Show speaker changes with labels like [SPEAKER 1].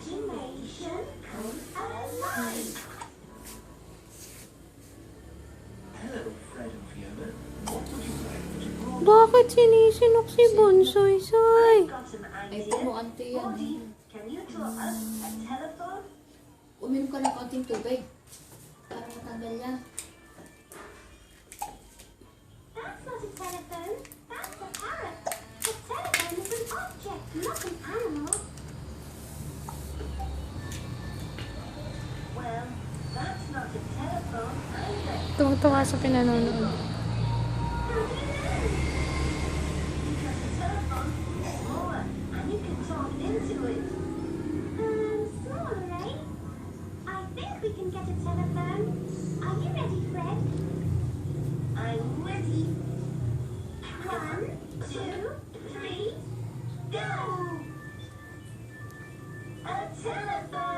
[SPEAKER 1] imagination comes alive.
[SPEAKER 2] Hello, Fred and Fiona. What would you like to grow?
[SPEAKER 3] Bakit sinisinok si Bunsoy, Soy?
[SPEAKER 1] I've got an
[SPEAKER 4] Ay,
[SPEAKER 1] idea.
[SPEAKER 4] puno ante yan.
[SPEAKER 1] Morty, can you draw us a telephone?
[SPEAKER 4] Uminom ka ng konting tubig. Para matanggal yan.
[SPEAKER 1] That's not a telephone. That's a parrot. A telephone is an object, not an animal. Well, that's not a telephone either.
[SPEAKER 3] Tuwa-tuwa sa pinanonood.
[SPEAKER 1] How do you know? Because a telephone is smaller and you can talk into it. Smaller, eh? I think we can get a telephone. Are you ready, Fred? I'm ready. 1, 2, 3, go! A telephone!